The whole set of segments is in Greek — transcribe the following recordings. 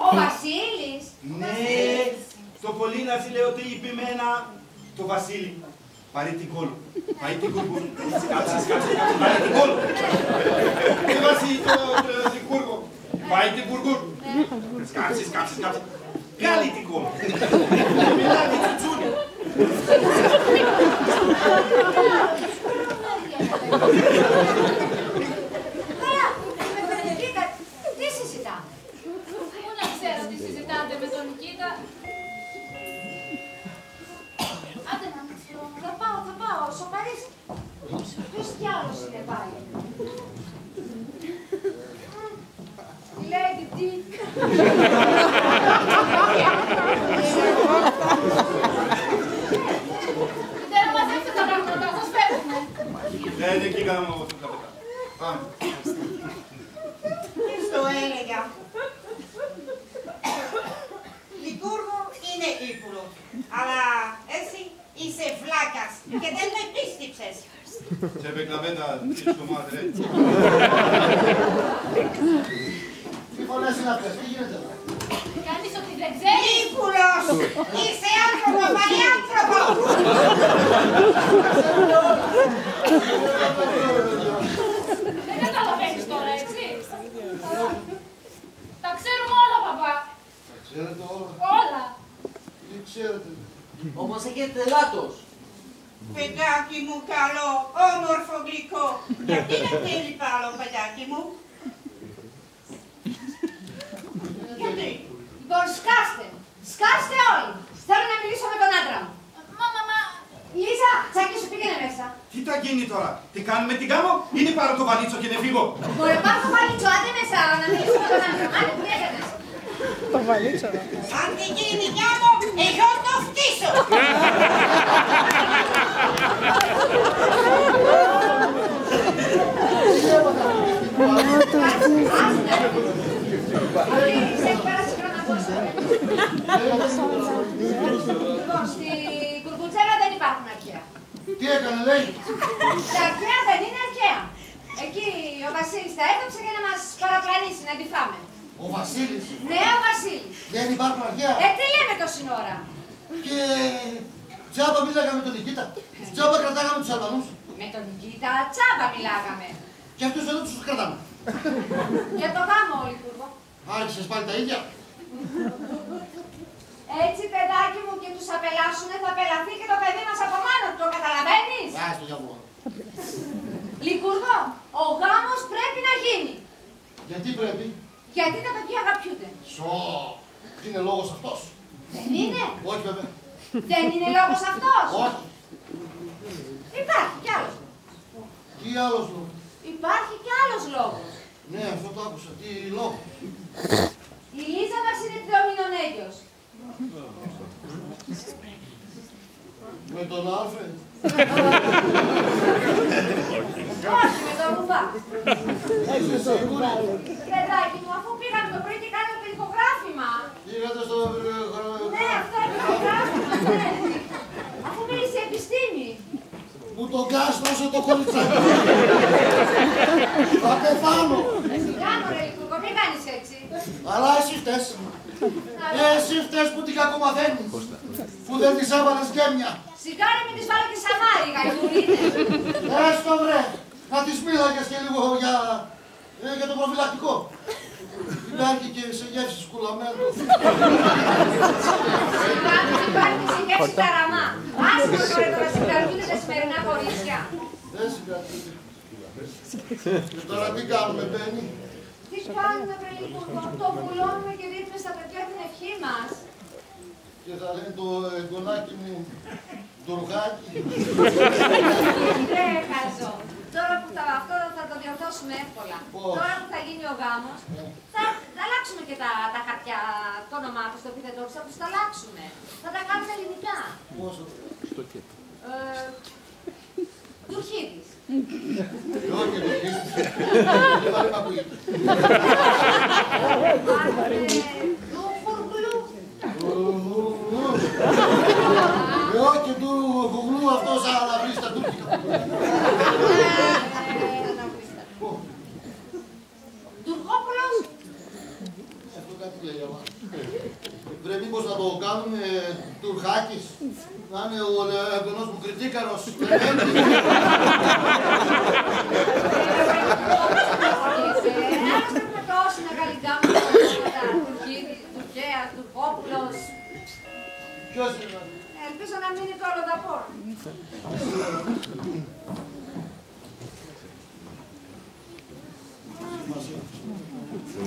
Ο Βασίλης. Ναι, στο πολύ να σου λέω ότι είπε εμένα το Βασίλη. Πάρε την κόλλο. Πάει την κούρκου. Κάτσε, πάρε την κόλλο. Τι Βασίλη το κούρκο. Πάει την κούρκου. Κάτσε. Κάλει την κόλλο. Μιλάει την τσουτσούνι. Καλά, με τον Νικήτα, τι συζητάτε? Πού να ξέρω τι συζητάτε με τον Νικήτα. Άντε να μην ξέρω. Θα πάω, σοκαρίς. Ποιος κι άλλος είναι πάλι? Lady Dick. Δεν μαζέψτε τα πράγματα, σας φεύγουμε. Δεν εκεί κάνουμε όπως το καπετά. Πάμε. Τι στο έλεγα. Λικούργο είναι ύπουλο. Αλλά εσύ είσαι βλάκας και δεν με πίστεψες. Σε πεκλαμένα της κομμάτες, ρε. Τι φωνές είναι αυτές, τι γίνεται εδώ? Κάνεις ότι δεν ξέρεις. Ύπουλος! Είσαι άνθρωπο, πάλι άνθρωπο! Δεν καταλαβαίνεις τώρα, έτσι. Τα ξέρουμε όλα, παπά. Τα ξέρετε όλα. Όλα. Τι ξέρετε? Όμως έχετε λάθος. Παιδάκι μου καλό, όμορφο γλυκό. Γιατί δεν θέλει πάλι, παιδάκι μου? Γιατί? Λοιπόν, σκάστε όλοι. Θέλω να μιλήσω με τον άντρα μου. Μα. Λίζα, τσάκι σου πήγαινε μέσα. Τι θα γίνει τώρα, τι κάνουμε την κάμω ή να πάρω το βαλίτσο και να φύγω? Μπορεί πάρω το βαλίτσο, άντε μέσα να μιλήσω με τον άντρα μου. Άντε, τι έκανε? Το βαλίτσο. Αν την γίνει κι άλλο, εγώ το φτύσω! Σε έχει πέρασει χρόνο τόσο. Λοιπόν, στη κουρκουτσέρα δεν υπάρχουν αρχαία. Τι έκανε, λέει? Τα αρχαία δεν είναι αρχαία. Εκεί ο Βασίλης τα έδωψε για να μας παραπλανήσει, να τη φάμε. Ο Βασίλης. Ναι, ο Βασίλης. Δεν υπάρχουν αρχαία. Τι λέμε τόση ώρα? Και τζάμπα μίλαγα με τον Νικήτα. Τζάμπα κρατάγαμε τους Αλβανούς. Με τον Νικήτα τσάμπα μιλάγαμε. Και αυτούς εδώ τους κρατάμε. Για το γάμο, Λικούργο. Άρχισες πάλι τα ίδια. Έτσι, παιδάκι μου, και τους απελάσουνε, θα πελαθεί και το παιδί μας από μάνα του, το καταλαβαίνεις? Άστο για μου. Λικούργο, ο γάμος πρέπει να γίνει. Γιατί πρέπει? Γιατί τα παιδιά αγαπιούνται. Είναι λόγος αυτός. Δεν είναι? Όχι βέβαια. Δεν είναι λόγος αυτός? Όχι. Υπάρχει κι άλλος. Τι άλλος λόγος? Υπάρχει κι άλλος λόγος. Ναι, αυτό το άκουσα. Τι λόγος? Η Λίζα μας είναι τριομηνονέγιος. Με τον Άλφρεντ. Όχι, με τον Ρουβά. Είσαι σίγουρη? Παιδάκι μου, αφού πήγαμε το πρωί και κάναμε το ηχογράφημα. Πήγατε στο... Ναι, αυτό είναι το ηχογράφημα, ναι. Αφού μίλησε η επιστήμη. Μου τον κάστρωσε το κοριτσάκι. Θα πεθάνω. Κάνω ρε Λικούργο, μην κάνεις έτσι. Αλλά εσύ φταίς. Εσύ φταίς που την κακομαθαίνεις. Που δεν της έβαλες γέμια. Σιγάρε μην της βάλω και σαμάρι, γαϊδουρίνε. Έστω βρε. Να της μίλαγες και λίγο για το προφυλακτικό. Υπάρχει και σε γεύσεις κουλαμένου. Υπάρχει σε γεύση καραμά. Άσχημα τώρα συγκρατούνται τα σημερινά κορίτσια. Δεν συγκρατούνται. Και τώρα τι κάνουμε, Μπένι? Τι κάνουμε, βρε Λικούργο, το βουλώνουμε και δίνουμε στα παιδιά την ευχή μας. Και θα λένε το εγγονάκι μου, το ρουχάκι. Ρε χαζό. Τώρα που αυτό θα το διορθώσουμε εύκολα. Τώρα που θα γίνει ο γάμος, θα αλλάξουμε και τα χαρτιά, το όνομά του, το επίθετό του, θα τους τα αλλάξουμε. Θα τα κάνουμε ελληνικά. Πόσο? Τουρχίδης. Όχι, Τουρχίδης. Δεν θα λέμε ακούγεται. Του Χουργλού. Όχι, του Χουργλού αυτός να βρει στα τουρκικά. Τουρκόπουλος. Αυτό κάτι λέει η μάνα. Πρέπει μήπως να το κάνουμε τουρχάκης, να είναι ο εγγονός μου κριτήκαρος. Έχουμε τόση μεγάλη γκάμα με ονόματα, Τουρκέας, Τουρκόπουλος. Ποιος είναι? Ελπίζω να μην είναι το Ολοδαπόρο.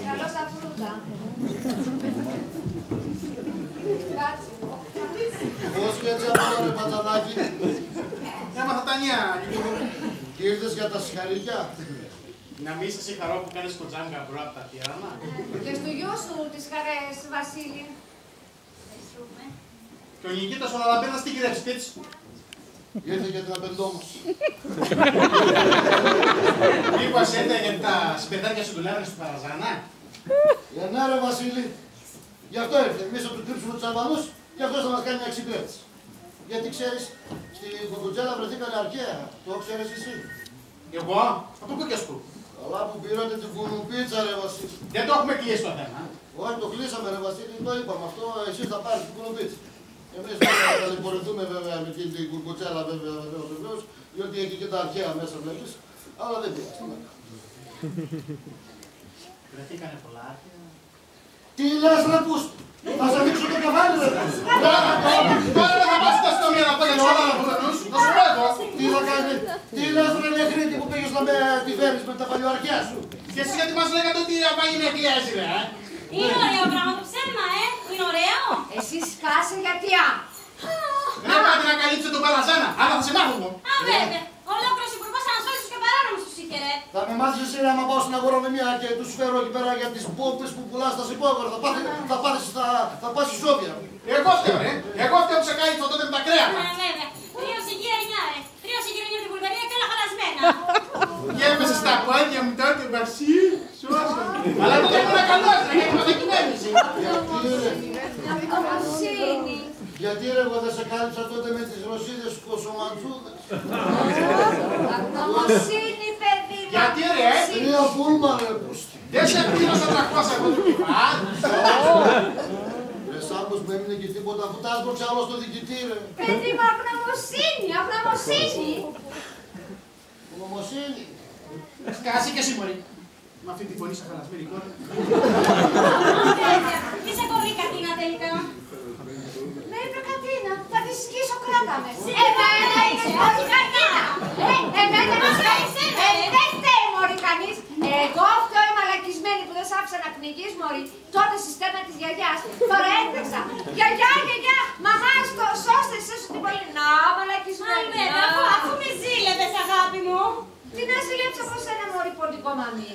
Καλό σαν φρούτα. Κάτσε. Πώς και έτσι αυτό ρε Πατζανάκη. Έμαθα τα νέα. Και ήρθες για τα συγχαρητιά. Να μην είσαι συγχαρώ που κάνεις κοτζάνγκα μπρο απ' τα τυράνα. Και στο γιο σου τις χαρές, Βασίλη. Και ο Νικήτας ο Λαλαμπένας τι γυρεύει σπίτι σου. Ήρθε για την απεντό μας. Μήπως ήρθε γιατί τα σπεδάκια σου δουλεύουν στην Παραζάνα. Ναι ρε Βασίλη. Γι' αυτό ήρθε. Εμείς θα του κρύψουμε τους Αλβανούς και αυτός θα μας κάνει μια εξυπηρέτηση. Γιατί ξέρεις, στην Κουκουτζέλα βρεθήκανε αρχαία. Το ξέρεις εσύ. Εγώ, από το κούκκες του. Καλά που πήρατε την κουνουπίτσα ρε Βασίλη. Δεν το έχουμε κλείσει το θέμα. Όχι, το κλείσαμε ρε Βασίλη, το είπαμε. Αυτό εσείς θα πάρετε την κουνουπίτσα. Εμείς θα ταλαιπωρηθούμε βέβαια με την Κουκουτζέλα βεβαίως, διότι έχει και τα αρχαία μέσα βλέπεις. Αλλά δεν πειράζει. Βρεθήκανε πολλά αρχαία. Τι λες ρε πούστη. Θα σε ανοίξω το κεφάλι ρε πούστη. Τώρα θα πας στα αστυνομία να πω για τους Αλβανούς. Θα σου πω εγώ. Τι θα κάνει. Τι λες ρε νεχρήτη που πήγες να με τη φέρεις με τα παλιοαρχαία σου. Και εσείς γιατί μας λέγατε ότι η Αλβανία είναι εκκλέση ρε. Είναι ωραίο πράγμα το ψέμα, είναι ωραίο. Εσύ σκάσε γιατί Δεν πάτε να καλύψετε τον Παραζάνα, άρα θα σε μάθουμε. Α, βέβαια. Ολόκληρος υπουργός ανασφάλισης και παράνομος τους είχε, ρε. Θα με μάθεις εσύ άμα πάω στην αγορομηνία και τους φέρω εκεί πέρα για τις πόμπες που πουλάς στα σιπόγωρα. Θα πας στη Σόβια. Εγώ φταίω ρε. Εγώ φταίω που σε κάλυψα τότε με τα κρέατα. Βέβαια. Τρίωσε γυρνιά, ρε. Τρίωσε γυρνιά από την Βουλγαρία και όλα χαλασμένα. Και έπεσε στα πόδια μου τότε, Βασί, σώσε. Αλλά τότε ήμουν καλός ρε, γιατί ήμουν κυβέρνηση. Αγνωμοσύνη. Γιατί ρε εγώ δεν σε κάλυψα τότε με τις Ρωσίδες κοσομαντζούδες. Αγνωμοσύνη, παιδί μου. Γιατί ρε, Τρία πούλμα ρε πούστη. δεν σε πλήρωσα 300 από το κεφάλι. Ρε Σάμπος μου έμεινε και τίποτα αφού τα άσπρωξε άλλο στο διοικητή ρε. Παιδί μου, αγνωμοσύνη, αγνωμοσύνη. Ονομοσύνη. Σκάσει και εσύ μωρή. Με αυτή τη φωνή σαν χαλασμένη κόρη. Βέβαια. Τι σε κολλεί Κατίνα τελικά. Με είπε Κατίνα, θα τη σκίσω κράτα με. Εμένα είσαι, όχι Κατίνα. Εμένα δεν φταίει μωρή κανείς. Εγώ φταίω η μαλακισμένη που δεν σ' άφησα να πνιγείς μωρή. Τότε στη στέρνα της γιαγιάς. Τώρα έτρεξα. Γιαγιά, μαμά, σώστε εσείς την πολύ. Να, μαλακισμένη. Βέβαια, αφού με ζήλευες αγάπη μου. Τι να ζηλέψω από σένα μωρή ποντικό μαμί.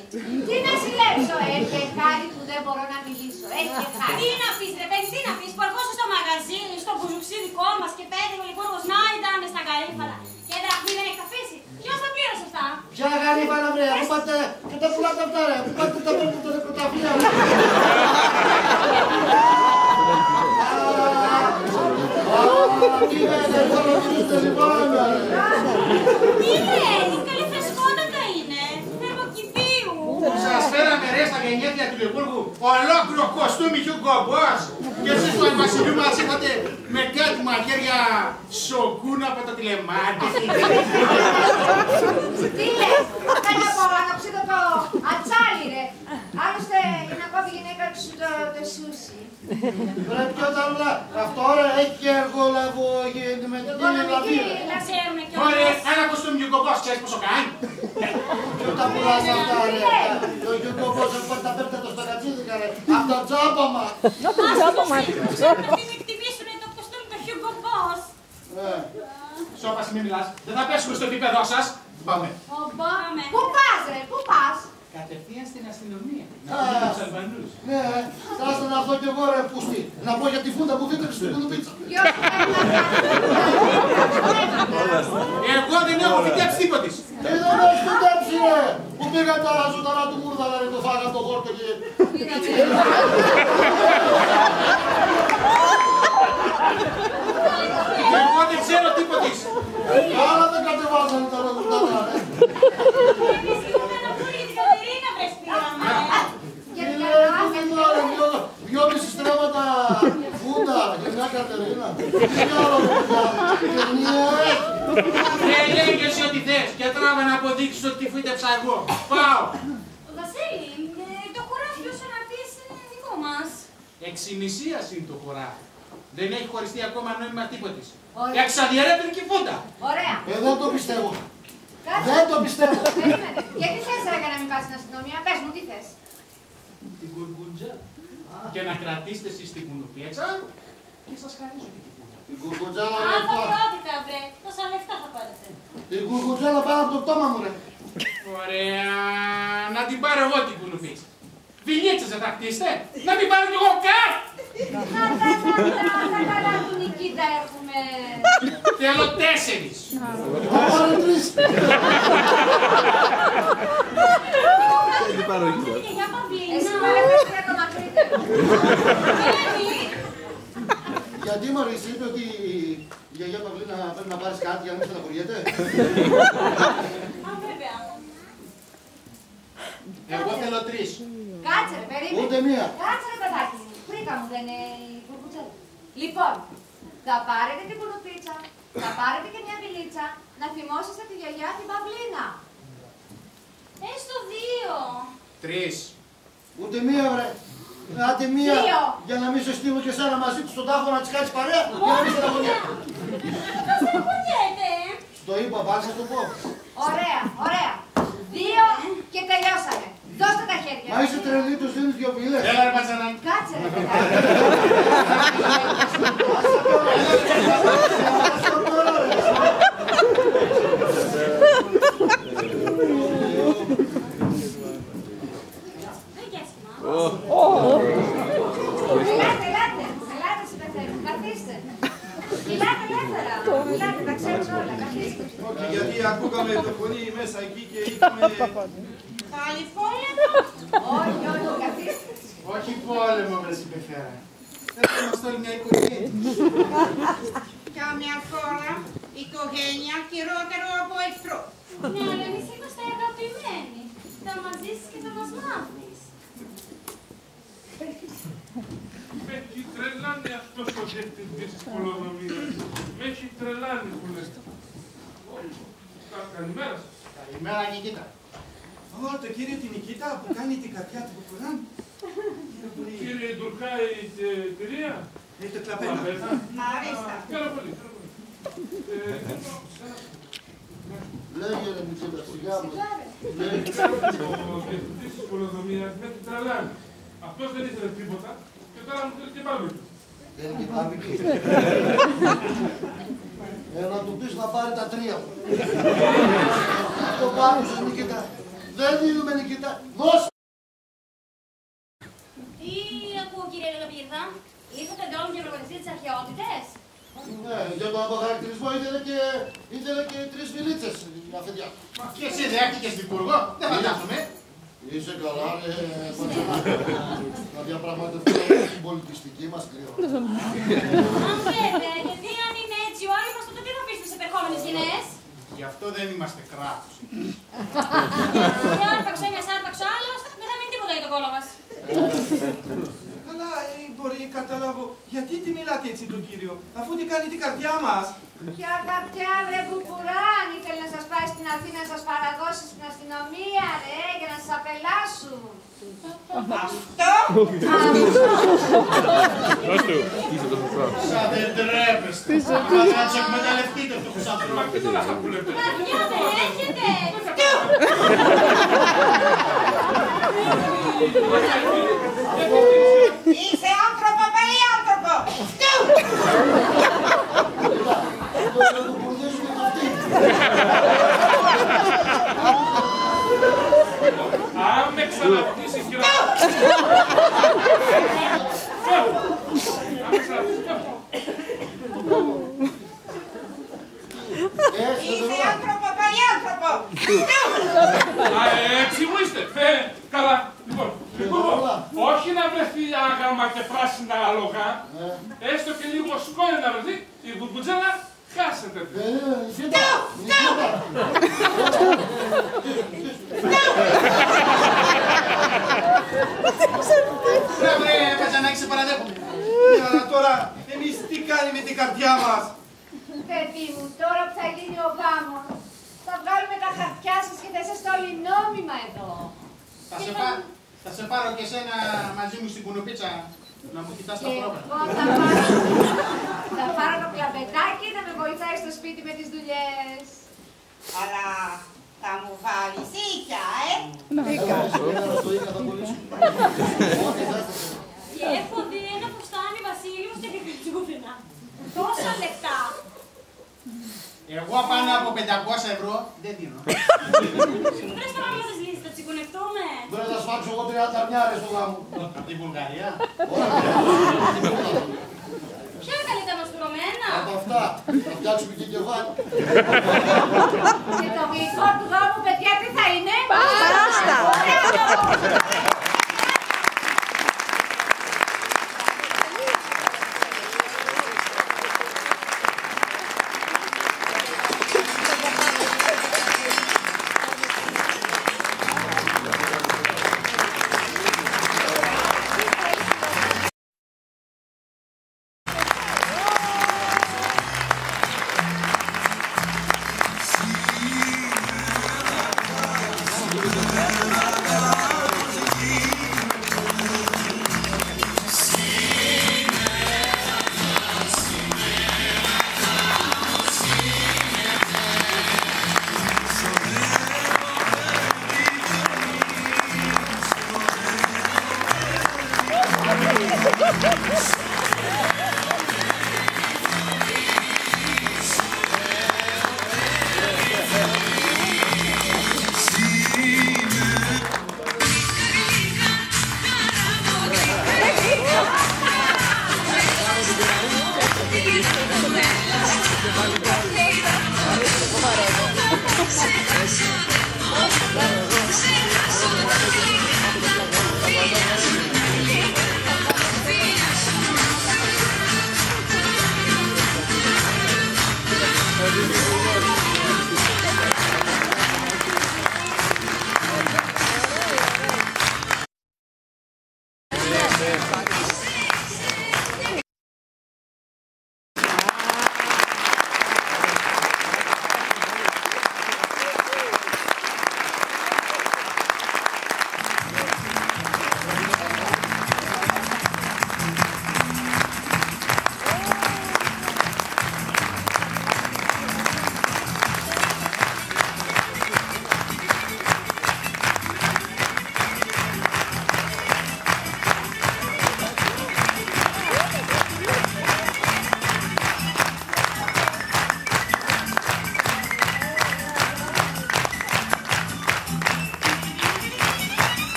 Τι να ζηλέψω, έχει χάρη που δεν μπορώ να μιλήσω. Έχει χάρη. Τι να πεις ρε παιδί, τι να πεις, που ερχόσαι στο μαγαζί, στο μπουζουξί δικό μας και πέτυχε ο Λιβούργος να ήταν στα γαρίφαλα και δραχμή δεν έχει αφήσει. Ποιος θα πλήρωσε αυτά. Ποια γαρίφαλα βρε, αφού πάτε και τα πουλάτε αυτά ρε, αφού πάτε τα παίρνετε τα νεκροταφεία. Τι λέτε, τώρα μιλήστε λοιπόν ρε. Τι λέει, καλή φρεσκότατα είναι, θερμοκηπίου. Σας φέραμε ρε στα γενέθλια του Λιβούργου ολόκληρο κοστούμι Hugo Boss και εσείς του Βασιλείου μας είχατε με κάτι μαχαίρια σοκούν από το τηλεμάτι. Τι λες, θέλω από ανοξίδωτο ατσάλι ρε. Άλλωστε είναι ακόμα η γυναίκα του το σούσι. Ρε ποιο τα ρουλά, αυτό ρε έχει και εργολαβό με την Οικονομική, Να ξέρουμε Ωραία, κιόλας. ένα κοστούμι Hugo Boss ξέρεις πόσο κάνει. Ποιο τα πουλάς αυτά ρε, το Hugo Boss τα πέφτετε το στα κατσίδικα ρε, απ' τα τζάμπα μας. Πρέπει να εκτιμήσουν το κοστούμι του Hugo Boss. Σώπαση μην μιλάς, δεν θα πέσουμε στο επίπεδο σας. Πάμε. Πάμε. Πού πας ρε, πού πας. Κατευθείαν στην αστυνομία. Να πούμε τους Αλβανούς. Ναι, θα ήθελα να αυτό κι εγώ ρε πούστη. Να πω για τη φούντα που φύτρεψε στην κουνουπίτσα. Εγώ δεν έχω φυτέψει τίποτης. Τι δεν έχεις φυτέψει ρε. Που πήγαν τα ζωντανά του μούρδαλα ρε, το φάγαν το χόρτο και... Εγώ δεν ξέρω τίποτης. Άλλα δεν κατεβάζανε τα ζωντανά ρε. Εμείς είχαμε ένα πουλί για την Κατερίνα βρες πήραμε. Τι λέει, τι λέει, δυο Λέει και εσύ ό,τι θες και τράβα να αποδείξεις ότι φύτεψα εγώ. Πάω. Βασίλη, το χωράφι όσο να πεις είναι δικό μας. Εξημισίας είναι το χωράφι. Δεν έχει χωριστεί ακόμα νόημα τίποτης. Ωραία. Εξαδιαιρέτρικη φούντα. Ωραία. Δεν το πιστεύω. Κάτσε. Δεν το πιστεύω. Περίμενε. Γιατί θες ρε για να μην πας στην αστυνομία. Πες μου τι θες. Την κουρκουντζά. Και να κρατήσετε εσείς την κουνουπιέτσα και σας χαρίζω την φούντα. Την κουρκουτζάλα να Ανθρωπιότητα, βρε. Τόσα λεφτά θα πάρετε. Την κουρκουτζάλα πάνω από το πτώμα μου, ρε. Ωραία. Να την πάρω εγώ την κουνουπιέτσα. Βιλίτσες δεν θα χτίσετε. Να την πάρω κι εγώ κάτω. Τα καλά του Νικήτα έχουμε. Θέλω 4. Θα πάρω 3. Και για Παυλίνα. Εσύ παρέχεσαι για το μακρύτερο. Γιατί Μαρίση είπε ότι η γιαγιά Παυλίνα πρέπει να πάρεις κάτι για να μην στεναχωριέται. Α, βέβαια. Εγώ θέλω 3. Κάτσε ρε, περίμενε. Ούτε μία. Κάτσε ρε παιδάκι. Φρίκα μου δεν είναι η κουρκουτσέλα. Λοιπόν, θα πάρετε την κουνουπίτσα, θα πάρετε και μια βιλίτσα, να θυμόσαστε τη γιαγιά την Παυλίνα. Έστω 2. 3. Ούτε μία, βρε. Άντε μία. 2. Για να μην σε στείλω και εσένα μαζί του στον τάφο να της κάνεις παρέα. Για να μην στεναχωριέται. Δεν στεναχωριέται. Στο είπα, πάλι θα το πω. Ωραία, ωραία. 2 και τελειώσαμε. Δώστε τα χέρια. Μα είσαι τρελή, τους δίνεις 2 πύλες. Έλα ρε πατσανά. Κάτσε ρε παιδάκι. Δεν κέσμα. Ελάτε συμπεθέρου, καθίστε. Μιλάτε ελεύθερα, μιλάτε, τα ξέρεις όλα, καθίστε. Όχι, γιατί ακούγαμε το φωνή μέσα εκεί και είπαμε... Πάλι πόλεμο. Όχι, καθίστε. Όχι πόλεμο βρε συμπεφέρα. Θα μας τώρα μια οικογένεια. Καμιά φορά οικογένεια χειρότερο από εχθρό. Ναι, αλλά εμείς είμαστε αγαπημένοι. Θα μας ζήσεις και θα μας μάθεις. Με έχει τρελάνει αυτός ο διευθυντής της πολεοδομίας. Με έχει τρελάνει που λες. Καλημέρα σας. Καλημέρα Νικήτα. Ω, το κύριο την Νικήτα που κάνει την καρδιά του Κουκουράν. Κύριε Ντουρκάη και κυρία. Έχετε κλαπένα. Μάλιστα. Πάρα πολύ. Λέγε ρε Νικήτα, σιγά μου. Ο διευθυντής της πολεοδομίας με έχει τρελάνει. Αυτός δεν ήθελε τίποτα και τώρα μου θέλει και πάλι. Θέλει και πάμε εκεί. Να του πεις να πάρει τα 3 μου. Το πάμε σου Νικήτα. Δεν δίνουμε Νικήτα. Δώσε. Τι ακούω κύριε Λελοπύρδα. Ήρθατε εδώ για προπονητή της αρχαιότητες. Ναι, για τον αποχαρακτηρισμό ήθελε και 3 μιλίτσες αφεντιά. Μα και εσύ δέχτηκες υπουργό. Δεν φαντάζομαι. Είσαι καλά ρε Πατσανά. Να διαπραγματευτούμε την πολιτιστική μας κληρονομιά. Αν βέβαια, γιατί αν είναι έτσι ο άρρημος, τότε τι θα πεις στις επερχόμενες γενναίες. Γι' αυτό δεν είμαστε κράτος. Και άρπαξε ένας, άρπαξε ο άλλος, δεν θα μείνει τίποτα για το κόλλο μας. Καλά, μπορεί να καταλάβω γιατί τη μιλάτε έτσι τον κύριο, αφού τι κάνει την καρδιά μας. Ποια καρδιά βρε Κουκουράν, ήθελε να σας πάει στην Αθήνα να σας παραδώσει στην αστυνομία ρε, για να σας απελάσουν. Αυτό. Σαν δεν τρέπεστε. Θα τους εκμεταλλευτείτε τους ανθρώπους. Καρδιά δεν έχετε. Είσαι άνθρωπο, πάλι άνθρωπο. Να το πουρδίσουμε το αυτή. Αν με ξαναπτήσει κυρά. Είσαι άνθρωπο, πάλι άνθρωπο. Έτσι μου είστε. Καλά. Λοιπόν, όχι να βρεθεί άγαμα και πράσινα άλογα, έστω και λίγο σκόνη να βρεθεί, η μπουρμπούτζέλα χάσετε. Νικήτα, Νικήτα. Βρε, Πατσανάκη, σε παραδέχομαι. Αλλά τώρα εμείς τι κάνει με την η καρδιά μας. Παιδί μου, τώρα που θα γίνει ο γάμος, θα βγάλουμε τα χαρτιά σας και θα είσαστε όλοι νόμιμα εδώ. Θα σε πάρω και εσένα μαζί μου στην κουνουπίτσα να μου κοιτάς τα πρόβατα. Θα πάρω το κλαπετάκι να με βοηθάει στο σπίτι με τις δουλειές. Αλλά θα μου βάλεις ίκια, Και έχω δει ένα φουστάνι Βασίλειος και γλυκιούδινα. Τόσα λεπτά. Εγώ πάνω από 500 ευρώ δεν δίνω. Βρες τώρα να μας λύσεις, θα τσικωνευτούμε. Πρέπει να σφάξω εγώ 30 αρνιάρες στο γάμο. Από την Βουλγαρία. Ποια είναι καλύτερα μαστουρωμένα? Από αυτά. Θα φτιάξουμε και κεφάλι. Και το γλυκό του γάμου, παιδιά, τι θα είναι? Πάστα!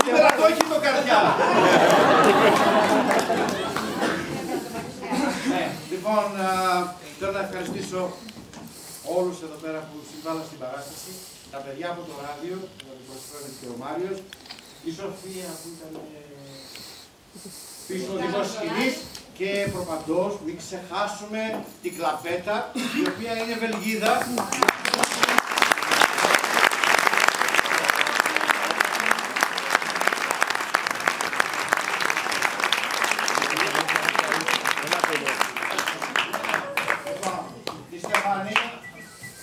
Σήμερα το έχει το καρδιά. Λοιπόν, θέλω να ευχαριστήσω όλους εδώ πέρα που συμβάλλαν στην παράσταση, τα παιδιά από το ράδιο, ο Αντιπροσφέρον και ο Μάριος, η Σοφία που ήταν πίσω οδηγός της σκηνής και προπαντός, μην ξεχάσουμε την Κλαπέτα, η οποία είναι Βελγίδα.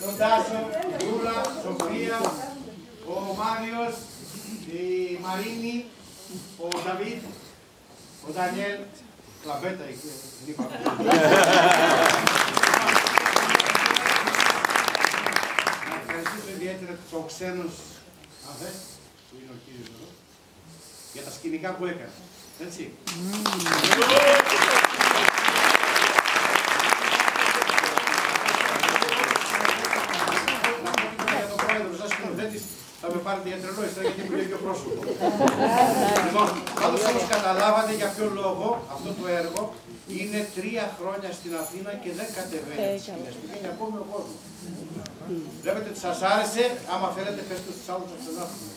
Τον Τάσο, η Ρούλα, η Σοφία, ο Μάριος, η Μαρίνη, ο Νταβίτ, ο Ντανιέλ, Κλαπέτα εκεί, δεν είπα. Να ευχαριστήσω ιδιαίτερα τους οξένους αδές, που είναι ο κύριος εδώ, για τα σκηνικά που έκανε. Έτσι. θα με πάρετε για τρελό, γιατί μου λέει και ο πρόσωπο. Λοιπόν, πάντως όμως καταλάβατε για ποιο λόγο αυτό το έργο είναι 3 χρόνια στην Αθήνα και δεν κατεβαίνει τις σκηνές. Πηγαίνει ακόμη ο κόσμος. Βλέπετε ότι σας άρεσε, άμα θέλετε πέστε στους άλλους να ξανάρθουν.